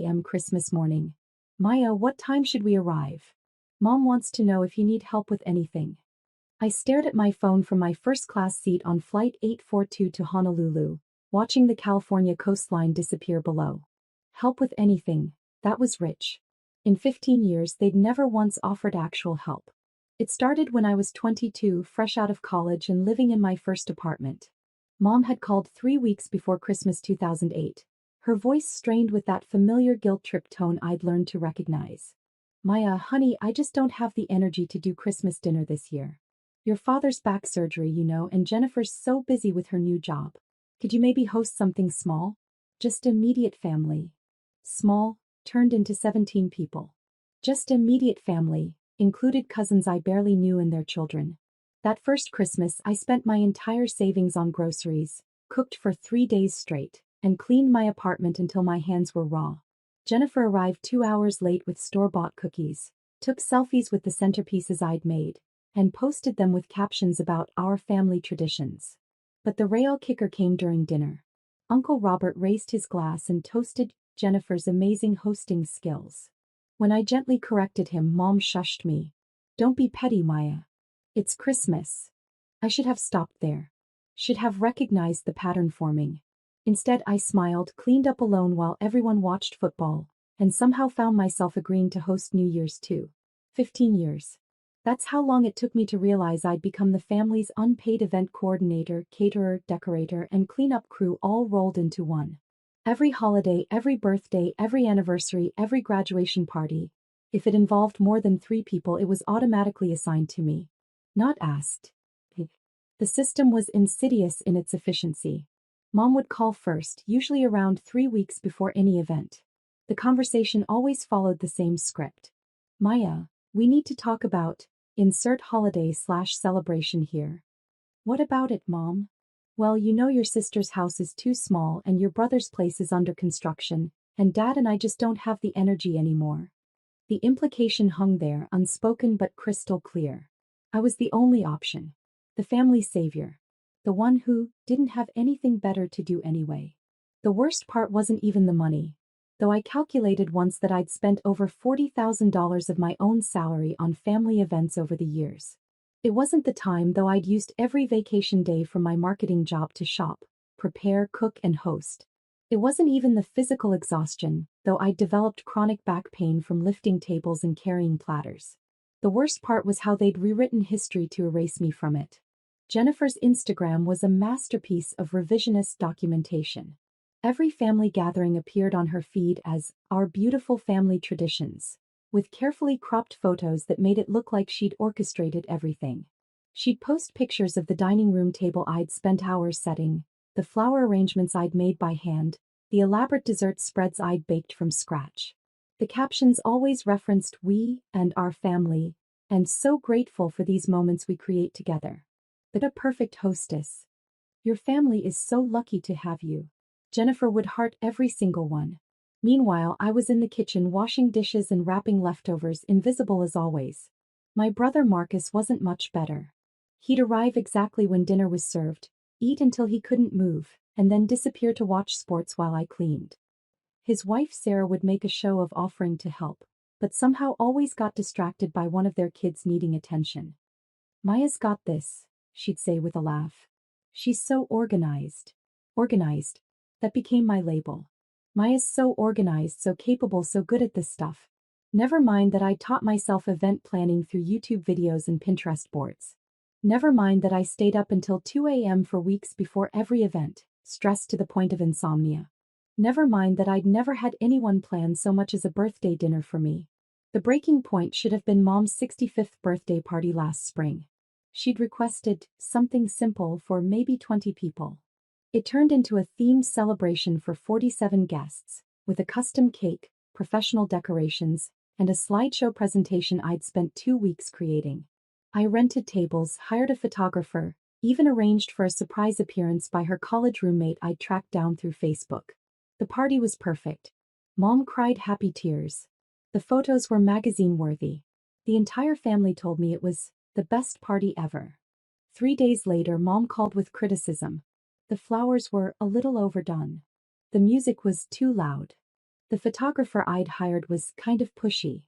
a.m. Christmas morning. Maya, what time should we arrive? Mom wants to know if you need help with anything. I stared at my phone from my first-class seat on Flight 842 to Honolulu, watching the California coastline disappear below. Help with anything, that was rich. In 15 years they'd never once offered actual help. It started when I was 22, fresh out of college and living in my first apartment. Mom had called 3 weeks before Christmas 2008. Her voice strained with that familiar guilt trip tone I'd learned to recognize. Maya, honey, I just don't have the energy to do Christmas dinner this year. Your father's back surgery, and Jennifer's so busy with her new job. Could you maybe host something small? Just immediate family. Small, turned into 17 people. Just immediate family, included cousins I barely knew and their children. That first Christmas I spent my entire savings on groceries, cooked for 3 days straight, and cleaned my apartment until my hands were raw. Jennifer arrived 2 hours late with store-bought cookies, took selfies with the centerpieces I'd made, and posted them with captions about our family traditions. But the real kicker came during dinner. Uncle Robert raised his glass and toasted Jennifer's amazing hosting skills. When I gently corrected him, Mom shushed me. Don't be petty, Maya. It's Christmas. I should have stopped there. Should have recognized the pattern forming. Instead, I smiled, cleaned up alone while everyone watched football, and somehow found myself agreeing to host New Year's too. 15 years. That's how long it took me to realize I'd become the family's unpaid event coordinator, caterer, decorator, and cleanup crew all rolled into one. Every holiday, every birthday, every anniversary, every graduation party. If it involved more than 3 people, it was automatically assigned to me. Not asked. The system was insidious in its efficiency. Mom would call first, usually around 3 weeks before any event. The conversation always followed the same script. Maya, we need to talk about, insert holiday/celebration here. What about it, Mom? Well, your sister's house is too small and your brother's place is under construction, and Dad and I just don't have the energy anymore. The implication hung there, unspoken but crystal clear. I was the only option. The family savior. The one who didn't have anything better to do anyway. The worst part wasn't even the money. Though I calculated once that I'd spent over $40,000 of my own salary on family events over the years. It wasn't the time, though I'd used every vacation day from my marketing job to shop, prepare, cook, and host. It wasn't even the physical exhaustion, though I'd developed chronic back pain from lifting tables and carrying platters. The worst part was how they'd rewritten history to erase me from it. Jennifer's Instagram was a masterpiece of revisionist documentation. Every family gathering appeared on her feed as Our Beautiful Family Traditions, with carefully cropped photos that made it look like she'd orchestrated everything. She'd post pictures of the dining room table I'd spent hours setting, the flower arrangements I'd made by hand, the elaborate dessert spreads I'd baked from scratch. The captions always referenced we and our family, and so grateful for these moments we create together. But a perfect hostess. Your family is so lucky to have you. Jennifer would heart every single one. Meanwhile, I was in the kitchen washing dishes and wrapping leftovers, invisible as always. My brother Marcus wasn't much better. He'd arrive exactly when dinner was served, eat until he couldn't move, and then disappear to watch sports while I cleaned. His wife Sarah would make a show of offering to help, but somehow always got distracted by one of their kids needing attention. Maya's got this, she'd say with a laugh. She's so organized. Organized. That became my label. Maya's so organized, so capable, so good at this stuff. Never mind that I taught myself event planning through YouTube videos and Pinterest boards. Never mind that I stayed up until 2 a.m. for weeks before every event, stressed to the point of insomnia. Never mind that I'd never had anyone plan so much as a birthday dinner for me. The breaking point should have been Mom's 65th birthday party last spring. She'd requested something simple for maybe 20 people. It turned into a themed celebration for 47 guests, with a custom cake, professional decorations, and a slideshow presentation I'd spent 2 weeks creating. I rented tables, hired a photographer, even arranged for a surprise appearance by her college roommate I'd tracked down through Facebook. The party was perfect. Mom cried happy tears. The photos were magazine-worthy. The entire family told me it was the best party ever. 3 days later, Mom called with criticism. The flowers were a little overdone. The music was too loud. The photographer I'd hired was kind of pushy.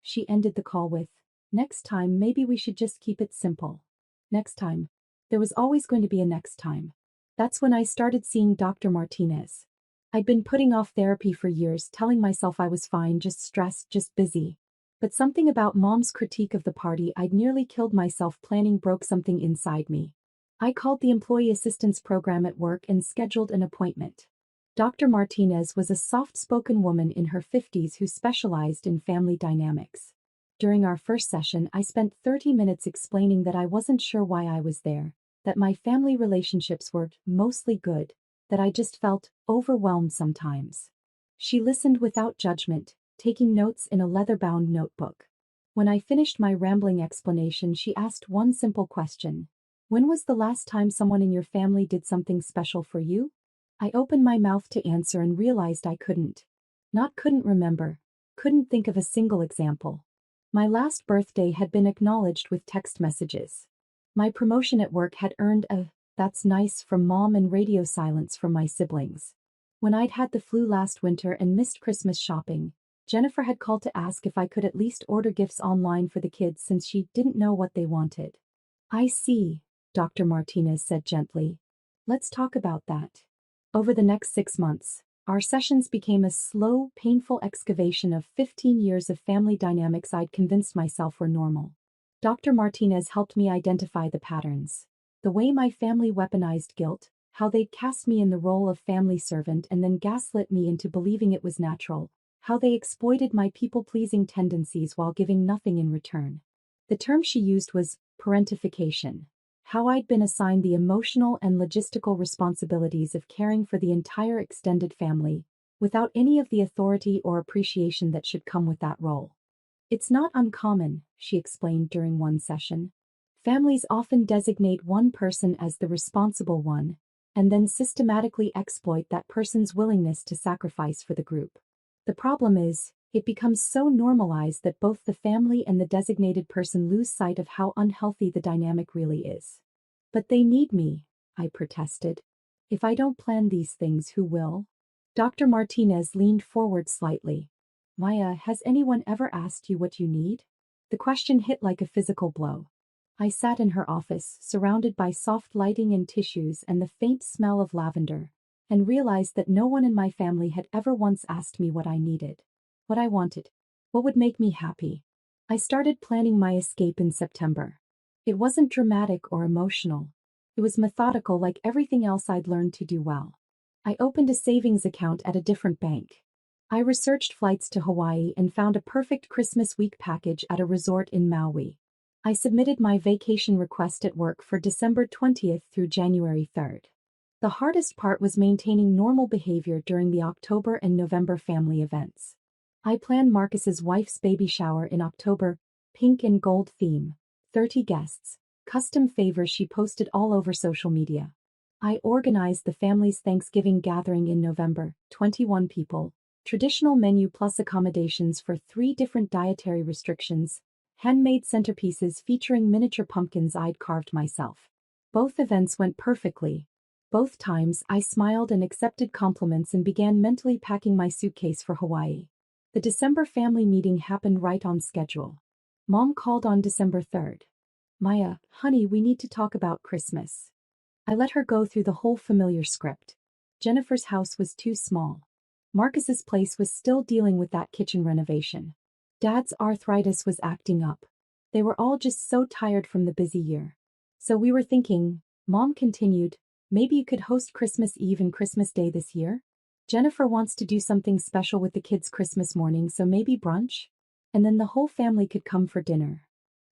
She ended the call with, "Next time maybe we should just keep it simple." Next time. There was always going to be a next time. That's when I started seeing Dr. Martinez. I'd been putting off therapy for years, telling myself I was fine, just stressed, just busy. But something about Mom's critique of the party I'd nearly killed myself planning broke something inside me. I called the employee assistance program at work and scheduled an appointment. Dr. Martinez was a soft-spoken woman in her 50s who specialized in family dynamics. During our first session, I spent 30 minutes explaining that I wasn't sure why I was there, that my family relationships were mostly good, that I just felt overwhelmed sometimes. She listened without judgment, taking notes in a leather-bound notebook. When I finished my rambling explanation, she asked one simple question. "When was the last time someone in your family did something special for you?" I opened my mouth to answer and realized I couldn't. Not couldn't remember, couldn't think of a single example. My last birthday had been acknowledged with text messages. My promotion at work had earned a "that's nice" from Mom and radio silence from my siblings. When I'd had the flu last winter and missed Christmas shopping, Jennifer had called to ask if I could at least order gifts online for the kids since she didn't know what they wanted. "I see," Dr. Martinez said gently. "Let's talk about that." Over the next 6 months, our sessions became a slow, painful excavation of 15 years of family dynamics I'd convinced myself were normal. Dr. Martinez helped me identify the patterns. The way my family weaponized guilt, how they'd cast me in the role of family servant and then gaslit me into believing it was natural, how they exploited my people-pleasing tendencies while giving nothing in return. The term she used was parentification. How I'd been assigned the emotional and logistical responsibilities of caring for the entire extended family, without any of the authority or appreciation that should come with that role. "It's not uncommon," she explained during one session. "Families often designate one person as the responsible one, and then systematically exploit that person's willingness to sacrifice for the group. The problem is, it becomes so normalized that both the family and the designated person lose sight of how unhealthy the dynamic really is." "But they need me," I protested. "If I don't plan these things, who will?" Dr. Martinez leaned forward slightly. "Maya, has anyone ever asked you what you need?" The question hit like a physical blow. I sat in her office, surrounded by soft lighting and tissues and the faint smell of lavender, and realized that no one in my family had ever once asked me what I needed. What I wanted. What would make me happy. I started planning my escape in September. It wasn't dramatic or emotional. It was methodical, like everything else I'd learned to do well. I opened a savings account at a different bank. I researched flights to Hawaii and found a perfect Christmas week package at a resort in Maui. I submitted my vacation request at work for December 20th through January 3rd. The hardest part was maintaining normal behavior during the October and November family events. I planned Marcus's wife's baby shower in October, pink and gold theme, 30 guests, custom favors she posted all over social media. I organized the family's Thanksgiving gathering in November, 21 people, traditional menu plus accommodations for 3 different dietary restrictions, handmade centerpieces featuring miniature pumpkins I'd carved myself. Both events went perfectly. Both times I smiled and accepted compliments and began mentally packing my suitcase for Hawaii. The December family meeting happened right on schedule. Mom called on December 3rd. "Maya, honey, we need to talk about Christmas." I let her go through the whole familiar script. Jennifer's house was too small. Marcus's place was still dealing with that kitchen renovation. Dad's arthritis was acting up. They were all just so tired from the busy year. "So we were thinking," Mom continued, "maybe you could host Christmas Eve and Christmas Day this year? Jennifer wants to do something special with the kids Christmas morning, so maybe brunch? And then the whole family could come for dinner."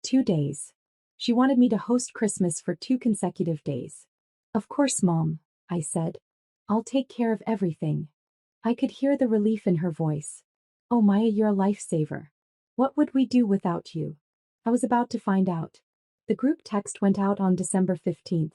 2 days. She wanted me to host Christmas for 2 consecutive days. "Of course, Mom," I said. "I'll take care of everything." I could hear the relief in her voice. "Oh, Maya, you're a lifesaver. What would we do without you?" I was about to find out. The group text went out on December 15th.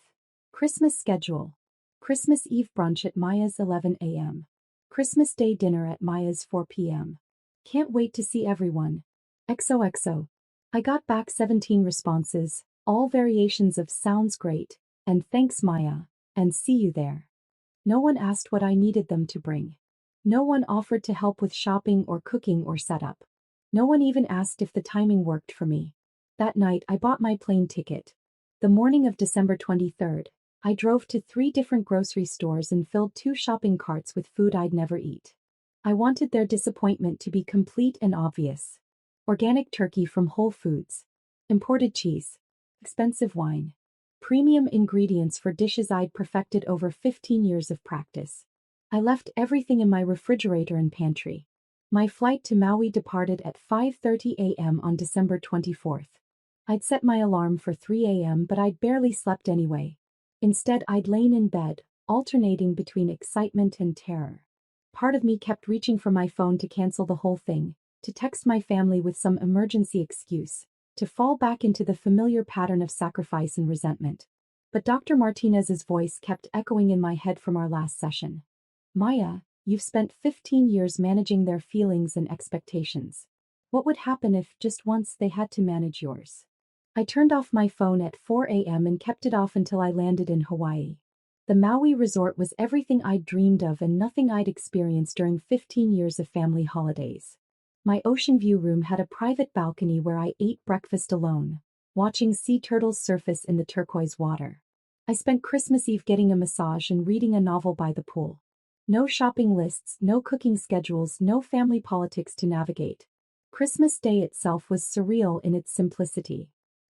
Christmas schedule. Christmas Eve brunch at Maya's 11 a.m. Christmas Day dinner at Maya's 4 p.m. Can't wait to see everyone. XOXO. I got back 17 responses, all variations of "sounds great," and "thanks Maya," and "see you there." No one asked what I needed them to bring. No one offered to help with shopping or cooking or setup. No one even asked if the timing worked for me. That night, I bought my plane ticket. The morning of December 23rd, I drove to 3 different grocery stores and filled 2 shopping carts with food I'd never eat. I wanted their disappointment to be complete and obvious. Organic turkey from Whole Foods. Imported cheese. Expensive wine. Premium ingredients for dishes I'd perfected over 15 years of practice. I left everything in my refrigerator and pantry. My flight to Maui departed at 5:30 a.m. on December 24th. I'd set my alarm for 3 a.m. but I'd barely slept anyway. Instead, I'd lain in bed, alternating between excitement and terror. Part of me kept reaching for my phone to cancel the whole thing, to text my family with some emergency excuse, to fall back into the familiar pattern of sacrifice and resentment. But Dr. Martinez's voice kept echoing in my head from our last session. Maya, you've spent 15 years managing their feelings and expectations. What would happen if, just once, they had to manage yours? I turned off my phone at 4 a.m. and kept it off until I landed in Hawaii. The Maui resort was everything I'd dreamed of and nothing I'd experienced during 15 years of family holidays. My ocean view room had a private balcony where I ate breakfast alone, watching sea turtles surface in the turquoise water. I spent Christmas Eve getting a massage and reading a novel by the pool. No shopping lists, no cooking schedules, no family politics to navigate. Christmas Day itself was surreal in its simplicity.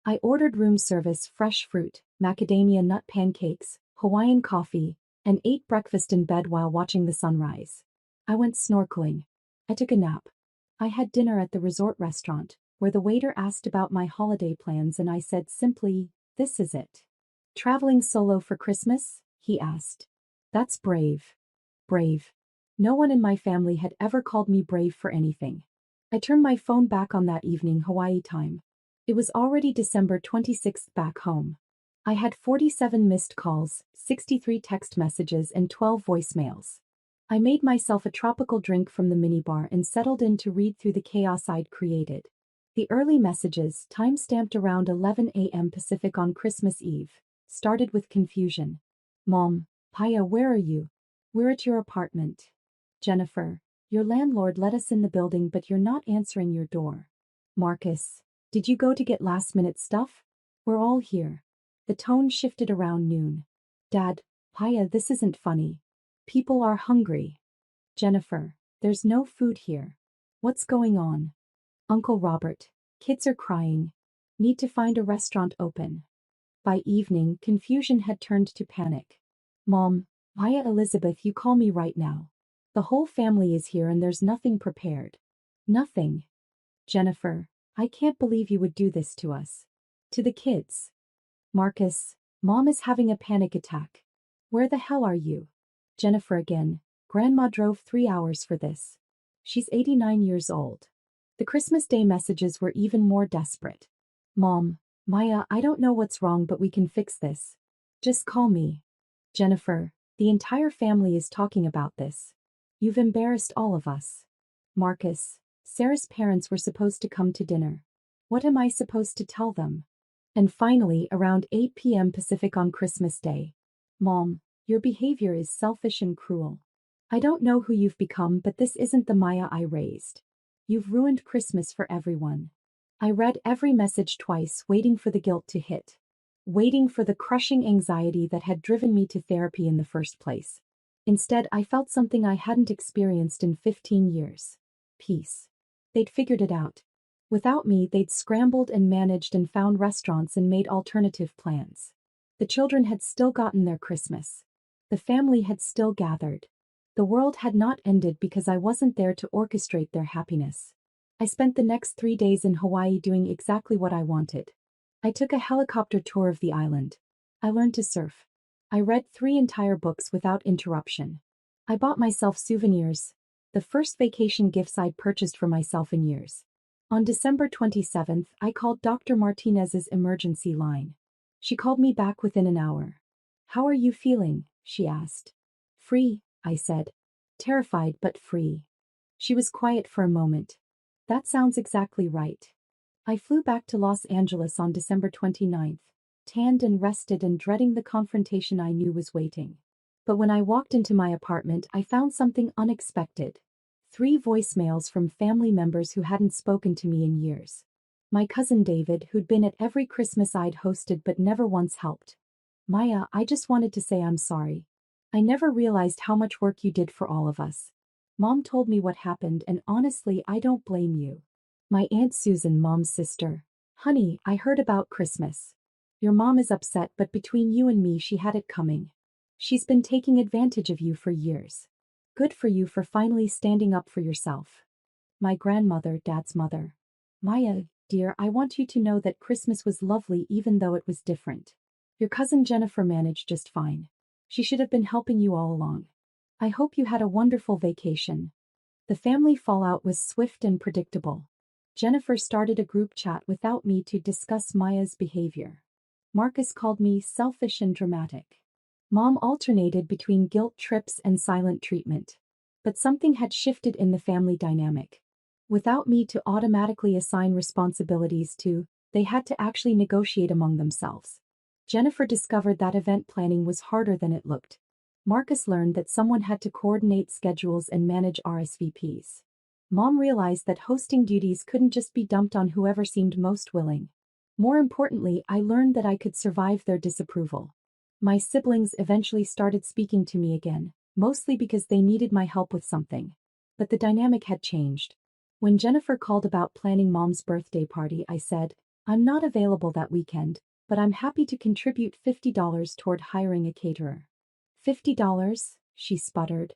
I ordered room service, fresh fruit, macadamia nut pancakes, Hawaiian coffee, and ate breakfast in bed while watching the sunrise. I went snorkeling. I took a nap. I had dinner at the resort restaurant, where the waiter asked about my holiday plans and I said simply, "This is it." "Traveling solo for Christmas?" he asked. "That's brave." Brave. No one in my family had ever called me brave for anything. I turned my phone back on that evening Hawaii time. It was already December 26th back home. I had 47 missed calls, 63 text messages and 12 voicemails. I made myself a tropical drink from the minibar and settled in to read through the chaos I'd created. The early messages, time-stamped around 11 a.m. Pacific on Christmas Eve, started with confusion. "Mom, Paya, where are you? We're at your apartment." "Jennifer, your landlord let us in the building but you're not answering your door." "Marcus, did you go to get last-minute stuff? We're all here." The tone shifted around noon. "Dad, Paya, this isn't funny. People are hungry." "Jennifer, there's no food here. What's going on?" "Uncle Robert, kids are crying. Need to find a restaurant open." By evening, confusion had turned to panic. "Mom, Paya, Elizabeth, you call me right now. The whole family is here and there's nothing prepared." "Nothing." "Jennifer, I can't believe you would do this to us. To the kids." "Marcus, Mom is having a panic attack. Where the hell are you?" "Jennifer again, Grandma drove 3 hours for this. She's 89 years old." The Christmas Day messages were even more desperate. "Mom, Maya, I don't know what's wrong but we can fix this. Just call me." "Jennifer, the entire family is talking about this. You've embarrassed all of us." "Marcus, Sarah's parents were supposed to come to dinner. What am I supposed to tell them?" And finally, around 8 p.m. Pacific on Christmas Day. "Mom, your behavior is selfish and cruel. I don't know who you've become but this isn't the Maya I raised. You've ruined Christmas for everyone." I read every message twice, waiting for the guilt to hit. Waiting for the crushing anxiety that had driven me to therapy in the first place. Instead, I felt something I hadn't experienced in 15 years. Peace. They'd figured it out. Without me, they'd scrambled and managed and found restaurants and made alternative plans. The children had still gotten their Christmas. The family had still gathered. The world had not ended because I wasn't there to orchestrate their happiness. I spent the next 3 days in Hawaii doing exactly what I wanted. I took a helicopter tour of the island. I learned to surf. I read 3 entire books without interruption. I bought myself souvenirs, the first vacation gifts I'd purchased for myself in years. On December 27th, I called Dr. Martinez's emergency line. She called me back within an hour. "How are you feeling?" she asked. "Free," I said. "Terrified but free." She was quiet for a moment. "That sounds exactly right." I flew back to Los Angeles on December 29th, tanned and rested and dreading the confrontation I knew was waiting. But when I walked into my apartment, I found something unexpected. 3 voicemails from family members who hadn't spoken to me in years. My cousin David, who'd been at every Christmas I'd hosted but never once helped. Maya, I just wanted to say I'm sorry. I never realized how much work you did for all of us. Mom told me what happened, and honestly, I don't blame you. My Aunt Susan, Mom's sister. Honey, I heard about Christmas. Your mom is upset, but between you and me, she had it coming. She's been taking advantage of you for years. Good for you for finally standing up for yourself. My grandmother, Dad's mother. Maya, dear, I want you to know that Christmas was lovely even though it was different. Your cousin Jennifer managed just fine. She should have been helping you all along. I hope you had a wonderful vacation. The family fallout was swift and predictable. Jennifer started a group chat without me to discuss Maya's behavior. Marcus called me selfish and dramatic. Mom alternated between guilt trips and silent treatment. But something had shifted in the family dynamic. Without me to automatically assign responsibilities to, they had to actually negotiate among themselves. Jennifer discovered that event planning was harder than it looked. Marcus learned that someone had to coordinate schedules and manage RSVPs. Mom realized that hosting duties couldn't just be dumped on whoever seemed most willing. More importantly, I learned that I could survive their disapproval. My siblings eventually started speaking to me again, mostly because they needed my help with something. But the dynamic had changed. When Jennifer called about planning Mom's birthday party, I said, I'm not available that weekend, but I'm happy to contribute $50 toward hiring a caterer. $50? She sputtered.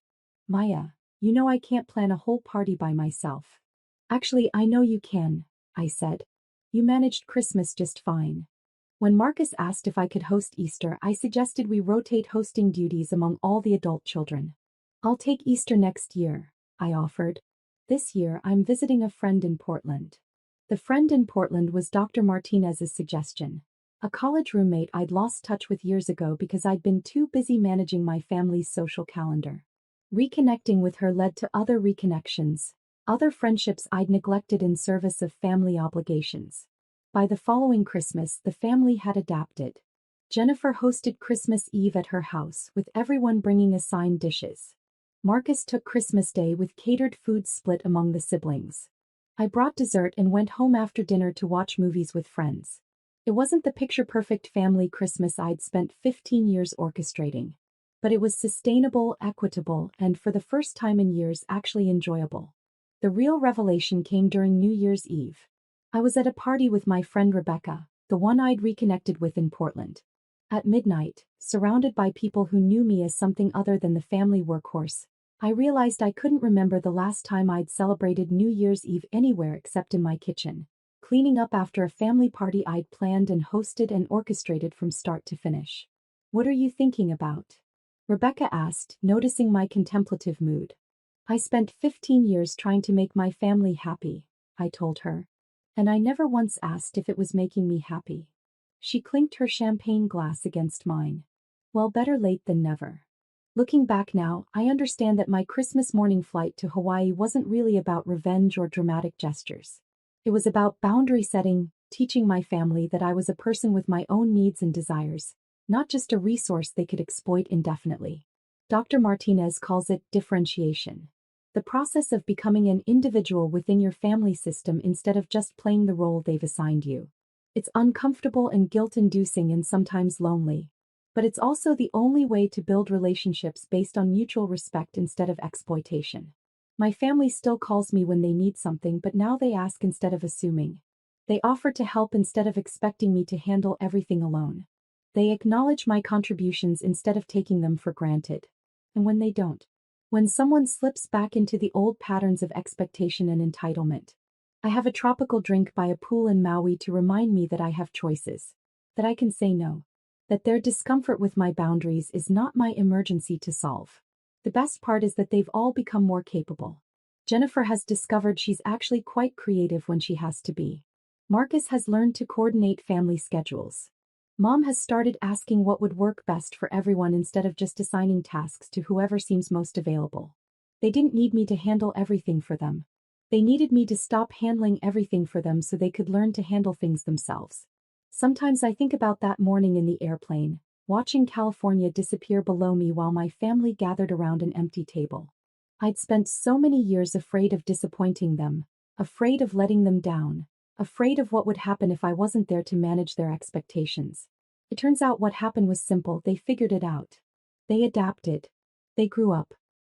Maya, you know I can't plan a whole party by myself. Actually, I know you can, I said. You managed Christmas just fine. When Marcus asked if I could host Easter, I suggested we rotate hosting duties among all the adult children. I'll take Easter next year, I offered. This year, I'm visiting a friend in Portland. The friend in Portland was Dr. Martinez's suggestion. A college roommate I'd lost touch with years ago because I'd been too busy managing my family's social calendar. Reconnecting with her led to other reconnections, other friendships I'd neglected in service of family obligations. By the following Christmas, the family had adapted. Jennifer hosted Christmas Eve at her house, with everyone bringing assigned dishes. Marcus took Christmas Day with catered food split among the siblings. I brought dessert and went home after dinner to watch movies with friends. It wasn't the picture-perfect family Christmas I'd spent 15 years orchestrating. But it was sustainable, equitable, and for the first time in years actually enjoyable. The real revelation came during New Year's Eve. I was at a party with my friend Rebecca, the one I'd reconnected with in Portland. At midnight, surrounded by people who knew me as something other than the family workhorse, I realized I couldn't remember the last time I'd celebrated New Year's Eve anywhere except in my kitchen, cleaning up after a family party I'd planned and hosted and orchestrated from start to finish. What are you thinking about? Rebecca asked, noticing my contemplative mood. I spent 15 years trying to make my family happy, I told her. And I never once asked if it was making me happy. She clinked her champagne glass against mine. Well, better late than never. Looking back now, I understand that my Christmas morning flight to Hawaii wasn't really about revenge or dramatic gestures. It was about boundary setting, teaching my family that I was a person with my own needs and desires, not just a resource they could exploit indefinitely. Dr. Martinez calls it differentiation. The process of becoming an individual within your family system instead of just playing the role they've assigned you. It's uncomfortable and guilt-inducing and sometimes lonely. But it's also the only way to build relationships based on mutual respect instead of exploitation. My family still calls me when they need something, but now they ask instead of assuming. They offer to help instead of expecting me to handle everything alone. They acknowledge my contributions instead of taking them for granted. And when they don't, when someone slips back into the old patterns of expectation and entitlement, I have a tropical drink by a pool in Maui to remind me that I have choices, that I can say no, that their discomfort with my boundaries is not my emergency to solve. The best part is that they've all become more capable. Jennifer has discovered she's actually quite creative when she has to be. Marcus has learned to coordinate family schedules. Mom has started asking what would work best for everyone instead of just assigning tasks to whoever seems most available. They didn't need me to handle everything for them. They needed me to stop handling everything for them so they could learn to handle things themselves. Sometimes I think about that morning in the airplane, watching California disappear below me while my family gathered around an empty table. I'd spent so many years afraid of disappointing them, afraid of letting them down, afraid of what would happen if I wasn't there to manage their expectations. It turns out what happened was simple. They figured it out. They adapted. They grew up.